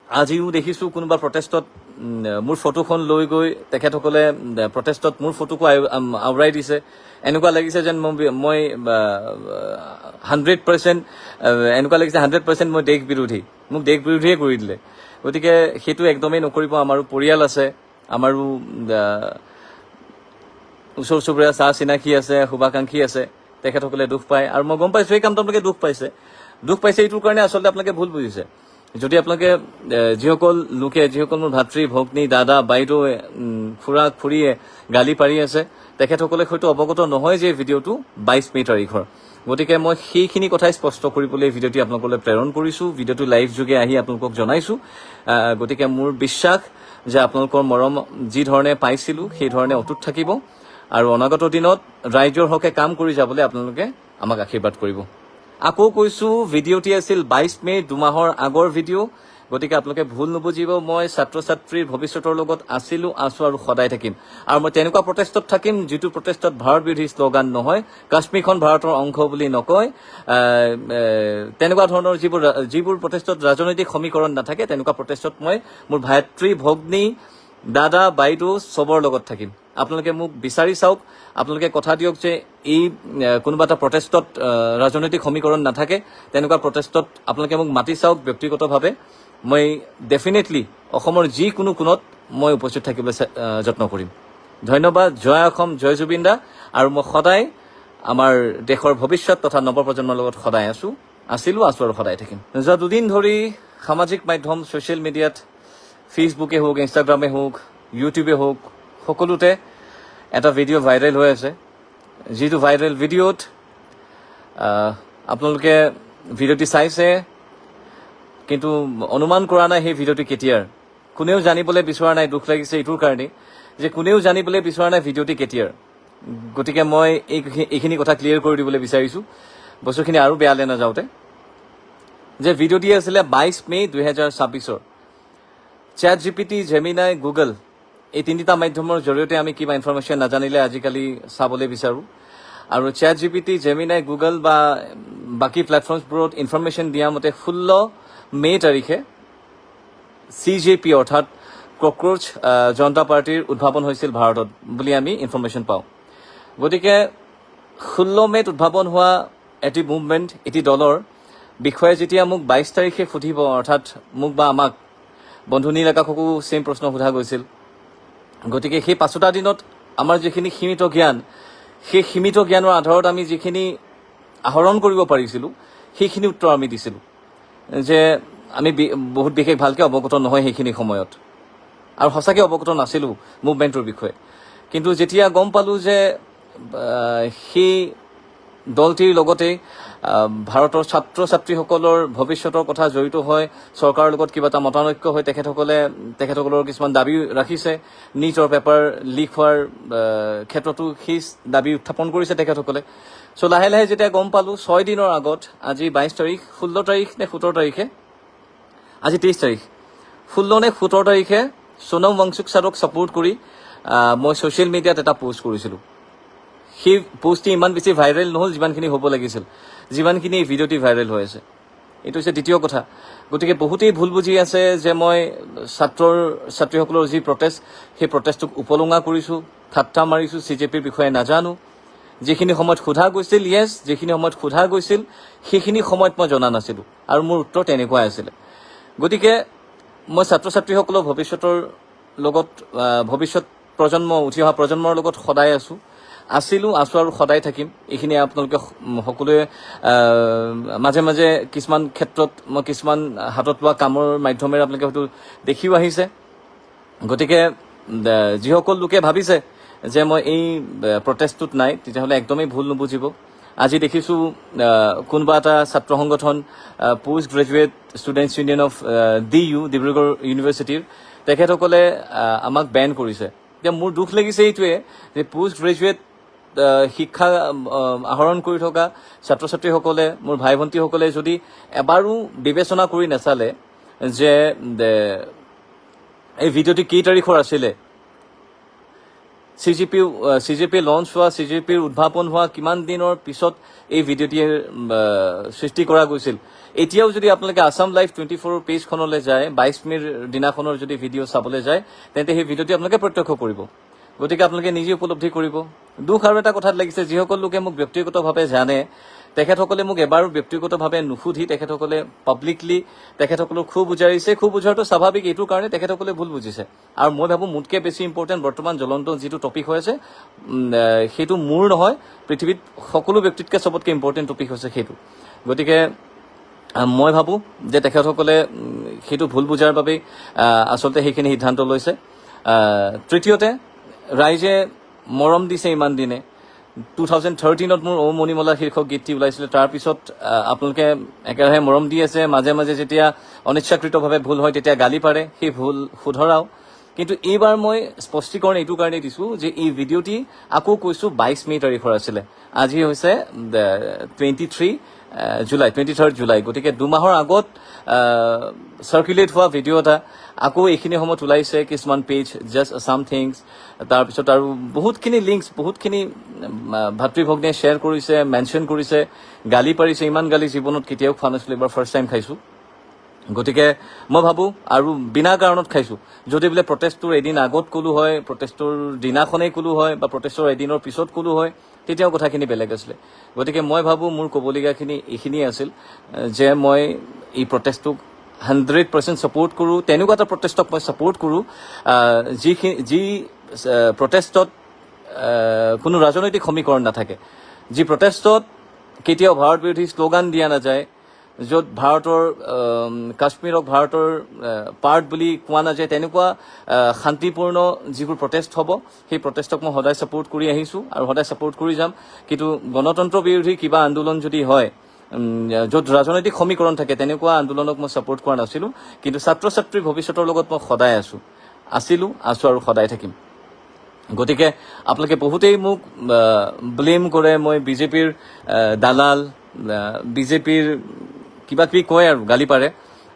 আজিও দেখিছোঁ কোনোবা প্ৰটেষ্টত মোৰ ফটোখন লৈ গৈ তেখেতসকলে প্ৰটেষ্টত মোৰ ফটোকো আওৰাই দিছে। এনেকুৱা লাগিছে যেন মই 100% এনেকুৱা লাগিছে 100% মই দেশ বিৰোধী, মোক দেশ বিৰোধীয়ে কৰি দিলে। গতিকে সেইটো একদমেই নকৰিব। আমাৰো পৰিয়াল আছে, আমাৰো ওচৰ চুবুৰীয়া চাহ চিনাকি আছে, শুভাকাংক্ষী আছে, তেখেতসকলে দুখ পায়। আৰু মই গম পাইছোঁ এই কামটো আপোনালোকে দুখ পাইছে এইটোৰ কাৰণে আচলতে আপোনালোকে ভুল বুজিছে। যদি আপোনালোকে যিসকল লোকে, যিসকল মোৰ ভাতৃ ভগ্নী দাদা বাইদেউ খুৰা খুৰীয়ে গালি পাৰি আছে, তেখেতসকলে হয়তো অৱগত নহয় যে ভিডিঅ'টো 22 মে' তাৰিখৰ। গতিকে মই সেইখিনি কথাই স্পষ্ট কৰিবলৈ ভিডিঅ'টি আপোনালোকলৈ প্ৰেৰণ কৰিছোঁ, ভিডিঅ'টো লাইভ যোগে আহি আপোনালোকক জনাইছোঁ। গতিকে মোৰ বিশ্বাস যে আপোনালোকৰ মৰম যি ধৰণে পাইছিলোঁ সেই ধৰণে অটুট থাকিব আৰু অনাগত দিনত ৰাইজৰ হকে কাম কৰি যাবলৈ আপোনালোকে আমাক আশীৰ্বাদ কৰিব। আকৌ কৈছোঁ, ভিডিঅ'টি আছিল 22 মে' 2 মাহৰ আগৰ ভিডিঅ'। গতিকে আপোনালোকে ভুল নুবুজিব। মই ছাত্ৰ ছাত্ৰীৰ ভৱিষ্যতৰ লগত আছিলোঁ, আছোঁ আৰু সদায় থাকিম। আৰু মই তেনেকুৱা প্ৰটেষ্টত থাকিম যিটো প্ৰটেষ্টত ভাৰত বিৰোধী শ্লোগান নহয়, কাশ্মীৰখন ভাৰতৰ অংশ বুলি নকয়, তেনেকুৱা ধৰণৰ যিবোৰ প্ৰটেষ্টত ৰাজনৈতিক সমীকৰণ নাথাকে, তেনেকুৱা প্ৰটেষ্টত মই মোৰ ভাতৃ ভগ্নী দাদা বাইদেউ চবৰ লগত থাকিম। আপোনালোকে মোক বিচাৰি চাওক, আপোনালোকে কথা দিয়ক যে এই কোনোবা এটা প্ৰটেষ্টত ৰাজনৈতিক সমীকৰণ নাথাকে, তেনেকুৱা প্ৰটেষ্টত আপোনালোকে মোক মাতি চাওক ব্যক্তিগতভাৱে। মই ডেফিনেটলি অসমৰ যিকোনো কোণত মই উপস্থিত থাকিবলৈ যত্ন কৰিম। ধন্যবাদ। জয় অসম, জয় জুবিন দা। আৰু মই সদায় আমাৰ দেশৰ ভৱিষ্যত তথা নৱপ্ৰজন্মৰ লগত সদায় আছোঁ আৰু সদায় থাকিম। যোৱা 2 দিন ধৰি সামাজিক মাধ্যম ছ'চিয়েল মিডিয়াত ফেচবুকে হওক, ইনষ্টাগ্ৰামে হওক, ইউটিউবে হওক, সকলোতে এটা ভিডিঅ' ভাইৰেল হৈ আছে। যিটো ভাইৰেল ভিডিঅ'ত আপোনালোকে ভিডিঅ'টি চাইছে, কিন্তু অনুমান কৰা নাই সেই ভিডিঅ'টি কেতিয়াৰ। কোনেও জানিবলৈ বিচৰা নাই। দুখ লাগিছে এইটোৰ কাৰণেই যে কোনেও জানিবলৈ বিচৰা নাই ভিডিঅ'টি কেতিয়াৰ। গতিকে মই এইখিনি কথা ক্লিয়াৰ কৰি দিবলৈ বিচাৰিছোঁ, বস্তুখিনি আৰু বেয়ালৈ নাযাওঁতে, যে ভিডিঅ'টি আছিলে 22 মে' 2026। ChatGPT, জেমিনাই, গুগল এই 3টা মাধ্যমৰ জৰিয়তে আমি কিবা ইনফৰমেশ্যন নাজানিলে আজিকালি চাবলৈ বিচাৰোঁ। আৰু ChatGPT, জেমিনাই, গুগল বা বাকী প্লেটফৰ্মছবোৰত ইনফৰমেশ্যন দিয়া মতে 16 মে' তাৰিখে CJP অৰ্থাৎ ককৰোচ জনতা পাৰ্টীৰ উদ্ভাৱন হৈছিল ভাৰতত বুলি আমি ইনফৰমেশ্যন পাওঁ। গতিকে 16 মে'ত উদ্ভাৱন হোৱা এটি মুভমেণ্ট, এটি দলৰ বিষয়ে যেতিয়া মোক 22 তাৰিখে সুধিব, অৰ্থাৎ মোক বা আমাক বন্ধু নীল আকাশকো ছেইম প্ৰশ্ন সোধা গৈছিল। গতিকে সেই 5টা দিনত আমাৰ যিখিনি সীমিত জ্ঞান, সেই সীমিত জ্ঞানৰ আধাৰত আমি যিখিনি আহৰণ কৰিব পাৰিছিলোঁ, সেইখিনি উত্তৰ আমি দিছিলোঁ যে আমি বহুত বিশেষ ভালকৈ অৱগত নহয় সেইখিনি সময়ত, আৰু সঁচাকৈ অৱগত নাছিলোঁ মুভমেণ্টৰ বিষয়ে। কিন্তু যেতিয়া গম পালোঁ যে সেই দলটিৰ লগতে ভাৰতৰ ছাত্ৰ ছাত্ৰীসকলৰ ভৱিষ্যতৰ কথা জড়িত হয়, চৰকাৰৰ লগত কিবা এটা মতানৈক্য হয়, তেখেতসকলৰ কিছুমান দাবী ৰাখিছে, নিটৰ পেপাৰ লিক হোৱাৰ ক্ষেত্ৰতো সেই দাবী উত্থাপন কৰিছে তেখেতসকলে। চ' লাহে লাহে যেতিয়া গম পালোঁ 6 দিনৰ আগত, আজি 22 তাৰিখ, 16 তাৰিখ নে 17 তাৰিখে, আজি 23 তাৰিখ, 16 নে 17 তাৰিখে সোনম ৱাংচুক ছাৰক ছাপোৰ্ট কৰি মই ছ'চিয়েল মিডিয়াত এটা পোষ্ট কৰিছিলোঁ। সেই পোষ্টটি ইমান বেছি ভাইৰেল নহ'ল যিমানখিনি হ'ব লাগিছিল, যিমানখিনি এই ভিডিঅ'টি ভাইৰেল হৈ আছে। এইটো হৈছে দ্বিতীয় কথা। গতিকে বহুতেই ভুল বুজি আছে যে মই ছাত্ৰীসকলৰ যি প্ৰটেষ্ট, সেই প্ৰটেষ্টটোক উপলুঙা কৰিছোঁ, ঠাট্টা মাৰিছোঁ, CJPৰ বিষয়ে নাজানো। যিখিনি সময়ত সোধা গৈছিল, যিখিনি সময়ত সোধা গৈছিল সেইখিনি সময়ত মই জনা নাছিলোঁ, আৰু মোৰ উত্তৰ তেনেকুৱাই আছিলে। গতিকে মই ছাত্ৰ ছাত্ৰীসকলৰ ভৱিষ্যতৰ লগত, ভৱিষ্যত প্ৰজন্ম, উঠি অহা প্ৰজন্মৰ লগত সদায় আছোঁ আৰু সদায় থাকিম। এইখিনি আপোনালোকে সকলোৱে মাজে মাজে কিছুমান ক্ষেত্ৰত মই কিছুমান হাতত লোৱা কামৰ মাধ্যমেৰে আপোনালোকে হয়তো দেখিও আহিছে। গতিকে যিসকল লোকে ভাবিছে যে মই এই প্ৰটেষ্টটোত নাই, তেতিয়াহ'লে একদমেই ভুল নুবুজিব। আজি দেখিছোঁ কোনোবা এটা ছাত্ৰ সংগঠন, post graduate students union of DU, Dibrugarh ইউনিভাৰ্চিটিৰ, তেখেতসকলে আমাক বেন কৰিছে। এতিয়া মোৰ দুখ লাগিছে এইটোৱে যে পোষ্ট গ্ৰেজুৱেট শিক্ষা আহৰণ কৰি থকা ছাত্ৰ ছাত্ৰীসকলে, মোৰ ভাই ভণ্টীসকলে যদি এবাৰো বিবেচনা কৰি নাচালে যে এই ভিডিঅ'টি কেই তাৰিখৰ আছিলে, CGP লঞ্চ হোৱা CGPৰ উদ্ভাৱন হোৱা কিমান দিনৰ পিছত এই ভিডিঅ'টি সৃষ্টি কৰা গৈছিল এতিয়াও যদি আপোনালোকে আসাম লাইভ 24 পেজখনলৈ যায় 22 মেৰ দিনাখনৰ যদি ভিডিঅ' চাবলৈ যায় তেন্তে সেই ভিডিঅ'টি আপোনালোকে প্ৰত্যক্ষ কৰিব গতিকে আপোনালোকে নিজে উপলব্ধি কৰিব দুখ আৰু এটা কথাত লাগিছে যিসকল লোকে মোক ব্যক্তিগতভাৱে জানে তেখেতসকলে মোক এবাৰ ব্যক্তিগতভাৱে নুসুধি তেখেতসকলে পাব্লিকলি তেখেতসকলক খুব বুজাইছে খুব বুজাটো স্বাভাৱিক এইটোৰ কাৰণে তেখেতসকলে ভুল বুজিছে আৰু মই ভাবো মোতকে বেছি ইম্পৰ্টেণ্ট বৰ্তমান জ্বলন্ত যিটো টপিক হৈ আছে সেইটো মোৰ নহয় পৃথিৱীত সকলো ব্যক্তিতকৈ চবতকৈ ইম্পৰ্টেণ্ট টপিক হৈছে সেইটো গতিকে মই ভাবো যে তেখেতসকলে সেইটো ভুল বুজাৰ বাবে আচলতে সেইখিনি সিদ্ধান্ত লৈছে তৃতীয়তে ৰাইজে মৰম দিছে ইমান দিনে 2013ত মোৰ ঔ মণিমলা শীৰ্ষক গীতটি ওলাইছিলে তাৰপিছত আপোনালোকে একেৰাহে মৰম দি আছে মাজে মাজে যেতিয়া অনিচ্ছাকৃতভাৱে ভুল হয় তেতিয়া গালি পাৰে সেই ভুল শুধৰাও কিন্তু এইবাৰ মই স্পষ্টীকৰণ এইটো কাৰণে দিছো যে এই ভিডিঅ'টি আকৌ কৈছো 22 মে তাৰিখৰ আছিলে আজি হৈছে 23 জুলাই গতিকে দুমাহৰ আগত সাৰ্কুলেট হোৱা ভিডিঅ' এটা আকৌ এইখিনি সময়ত ওলাইছে কিছুমান পেজ জাষ্ট আসাম থিংছ তাৰপিছত আৰু বহুতখিনি লিংকছ বহুতখিনি ভাতৃভগ্নে শ্বেয়াৰ কৰিছে মেনশ্যন কৰিছে গালি পাৰিছে ইমান গালি জীৱনত কেতিয়াও খোৱা নাছিলোঁ এবাৰ ফাৰ্ষ্ট টাইম খাইছোঁ গতিকে মই ভাবো আৰু বিনা কাৰণত খাইছোঁ যদি বোলে প্ৰটেষ্টৰ এদিন আগত ক'লো হয় প্ৰটেষ্টৰ দিনাখনেই ক'লো হয় বা প্ৰটেষ্টৰ এদিনৰ পিছত ক'লো হয় তেতিয়াও কথাখিনি বেলেগ আছিলে গতিকে মই ভাবো মোৰ ক'বলগীয়াখিনি এইখিনিয়ে আছিল যে মই এই প্ৰটেষ্টটোক 100% ছাপোৰ্ট কৰোঁ তেনেকুৱা এটা প্ৰটেষ্টক মই ছাপোৰ্ট কৰোঁ যি প্ৰটেষ্টত কোনো ৰাজনৈতিক সমীকৰণ নাথাকে যি প্ৰটেষ্টত কেতিয়াও ভাৰত বিৰোধী শ্লোগান দিয়া নাযায় য'ত ভাৰতৰ কাশ্মীৰক ভাৰতৰ পাৰ্ট বুলি কোৱা নাযায় তেনেকুৱা শান্তিপূৰ্ণ যিবোৰ প্ৰটেষ্ট হ'ব সেই প্ৰটেষ্টক মই সদায় ছাপোৰ্ট কৰি আহিছোঁ আৰু সদায় ছাপোৰ্ট কৰি যাম কিন্তু গণতন্ত্ৰ বিৰোধী কিবা আন্দোলন যদি হয় য'ত ৰাজনৈতিক সমীকৰণ থাকে তেনেকুৱা আন্দোলনক মই ছাপোৰ্ট কৰা নাছিলোঁ কিন্তু ছাত্ৰ ছাত্ৰীৰ ভৱিষ্যতৰ লগত মই সদায় আছো আৰু সদায় থাকিম গতিকে আপোনালোকে বহুতেই মোক ব্লেম কৰে মই বিজেপিৰ দালাল বিজেপিৰ কিবা কিবি কয় আৰু গালি পাৰে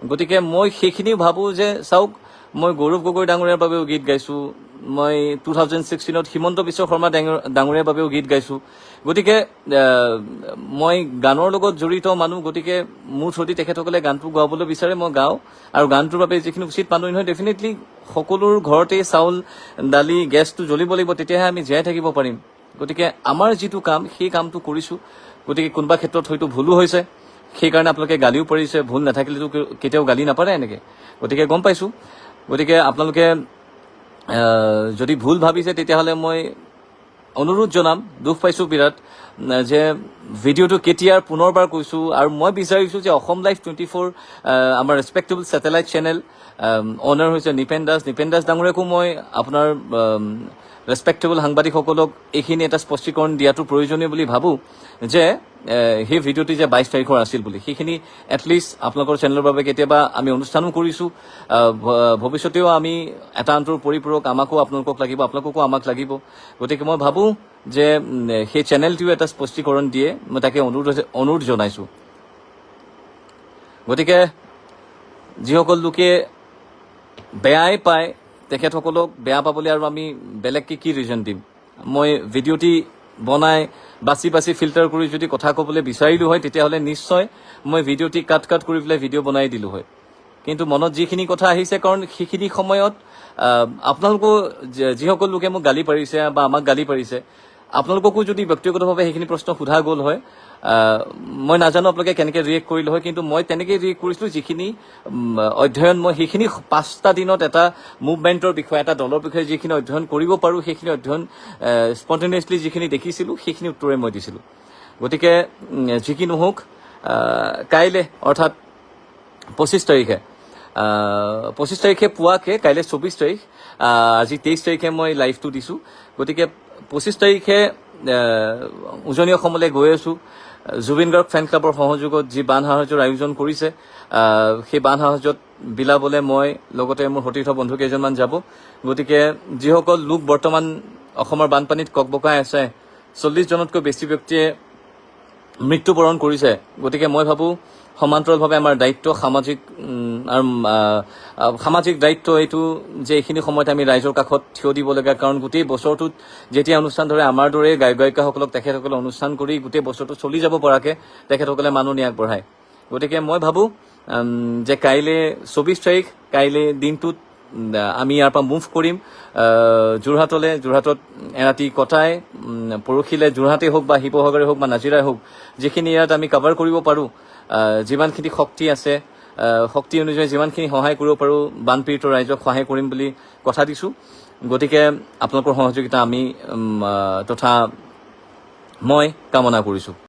গতিকে মই সেইখিনিও ভাবোঁ যে চাওক মই গৌৰৱ গগৈ ডাঙৰীয়াৰ বাবেও গীত গাইছোঁ মই 2016ত হিমন্ত বিশ্ব শৰ্মা ডাঙৰীয়াৰ বাবেও গীত গাইছোঁ গতিকে মই গানৰ লগত জড়িত মানুহ গতিকে মোৰ যদি তেখেতসকলে গানটো গাবলৈ বিচাৰে মই গাওঁ আৰু গানটোৰ বাবে যিখিনি উচিত মানুহ নহয় ডেফিনেটলি সকলোৰ ঘৰতে চাউল দালি গেছটো জ্বলিব লাগিব তেতিয়াহে আমি জীয়াই থাকিব পাৰিম গতিকে আমাৰ যিটো কাম সেই কামটো কৰিছোঁ গতিকে কোনোবা ক্ষেত্ৰত হয়তো ভুলো হৈছে সেইকাৰণে আপোনালোকে গালিও পাৰিছে ভুল নাথাকিলেতো কেতিয়াও গালি নাপাৰে এনেকৈ গতিকে গম পাইছোঁ গতিকে আপোনালোকে যদি ভুল ভাবিছে তেতিয়াহ'লে মই অনুৰোধ জনাম দুখ পাইছোঁ বিৰাট যে ভিডিঅ'টো কেতিয়াৰ পুনৰবাৰ কৈছোঁ আৰু মই বিচাৰিছোঁ যে অসম লাইভ 24 আমাৰ ৰেছপেক্টেবল ছেটেলাইট চেনেল অনাৰ হৈছে নিপেন দাস ডাঙৰীয়াকো মই আপোনাৰ ৰেছপেক্টেবল সাংবাদিকসকলক এইখিনি এটা স্পষ্টীকৰণ দিয়াটো প্ৰয়োজনীয় বুলি ভাবোঁ যে সেই ভিডিঅ'টি যে 22 তাৰিখৰ আছিল বুলি সেইখিনি এটলিষ্ট আপোনালোকৰ চেনেলৰ বাবে কেতিয়াবা আমি অনুষ্ঠানো কৰিছোঁ ভৱিষ্যতেও আমি এটা আনটোৰ পৰিপূৰক আমাকো আপোনালোকক লাগিব আপোনালোককো আমাক লাগিব গতিকে মই ভাবোঁ যে সেই চেনেলটিও এটা স্পষ্টীকৰণ দিয়ে মই তাকে অনুৰোধ জনাইছোঁ গতিকে যিসকল লোকে বেয়াই পায় তেখেতসকলক বেয়া পাবলৈ আৰু আমি বেলেগকৈ কি ৰিজন দিম মই ভিডিঅ'টি বনাই বাছি ফিল্টাৰ কৰি যদি কথা ক'বলৈ বিচাৰিলোঁ হয় তেতিয়াহ'লে নিশ্চয় মই ভিডিঅ'টি কাট কৰি পেলাই ভিডিঅ' বনাই দিলোঁ হয় কিন্তু মনত যিখিনি কথা আহিছে কাৰণ সেইখিনি সময়ত আপোনালোকো যিসকল লোকে মোক গালি পাৰিছে বা আমাক গালি পাৰিছে আপোনালোককো যদি ব্যক্তিগতভাৱে সেইখিনি প্ৰশ্ন সোধা গ'ল হয় মই নাজানো আপোনালোকে কেনেকৈ ৰিয়েক্ট কৰিলে হয় কিন্তু মই তেনেকৈ ৰিয়েক্ট কৰিছিলোঁ যিখিনি অধ্যয়ন মই সেইখিনি 5টা দিনত এটা মুভমেণ্টৰ বিষয়ে এটা দলৰ বিষয়ে যিখিনি অধ্যয়ন কৰিব পাৰোঁ সেইখিনি অধ্যয়ন স্পণ্টেনিয়াছলি যিখিনি দেখিছিলোঁ সেইখিনি উত্তৰে মই দিছিলোঁ গতিকে যি কি নহওক কাইলৈ অৰ্থাৎ 25 তাৰিখে পুৱাকৈ কাইলৈ 24 তাৰিখ আজি 23 তাৰিখে মই লাইভটো দিছোঁ গতিকে 25 তাৰিখে উজনি অসমলৈ গৈ আছোঁ জুবিন গাৰ্গ ফেন ক্লাবৰ সহযোগত যি বান সাহায্যৰ আয়োজন কৰিছে সেই বান সাহায্যত বিলাবলৈ মই লগতে মোৰ সতীৰ্থ বন্ধু কেইজনমান যাব গতিকে যিসকল লোক বৰ্তমান অসমৰ বানপানীত ককবকাই আছে 40 জনতকৈ বেছি ব্যক্তিয়ে মৃত্যুবৰণ কৰিছে গতিকে মই ভাবোঁ সমান্তৰালভাৱে আমাৰ দায়িত্ব সামাজিক দায়িত্ব এইটো যে এইখিনি সময়ত আমি ৰাইজৰ কাষত থিয় দিব লাগে, কাৰণ গোটেই বছৰটোত যেতিয়া অনুষ্ঠান ধৰে আমাৰ দৰে গায়ক গায়িকাসকলক তেখেতসকলে অনুষ্ঠান কৰি গোটেই বছৰটো চলি যাব পৰাকৈ তেখেতসকলে মাননি আগবঢ়ায়। গতিকে মই ভাবোঁ যে কাইলৈ 24 তাৰিখ, কাইলৈ দিনটোত আমি ইয়াৰ পৰা মুভ কৰিম যোৰহাটত এৰাতি কটাই পৰহিলৈ যোৰহাটেই হওক বা শিৱসাগৰে হওক বা নাজিৰাই হওক, যিখিনি ইয়াত আমি কভাৰ কৰিব পাৰোঁ, যিমানখিনি শক্তি আছে শক্তি অনুযায়ী যিমানখিনি সহায় কৰিব পাৰোঁ বানপীড়িত ৰাইজক সহায় কৰিম বুলি কথা দিছোঁ। গতিকে আপোনালোকৰ সহযোগিতা আমি তথা মই কামনা কৰিছোঁ।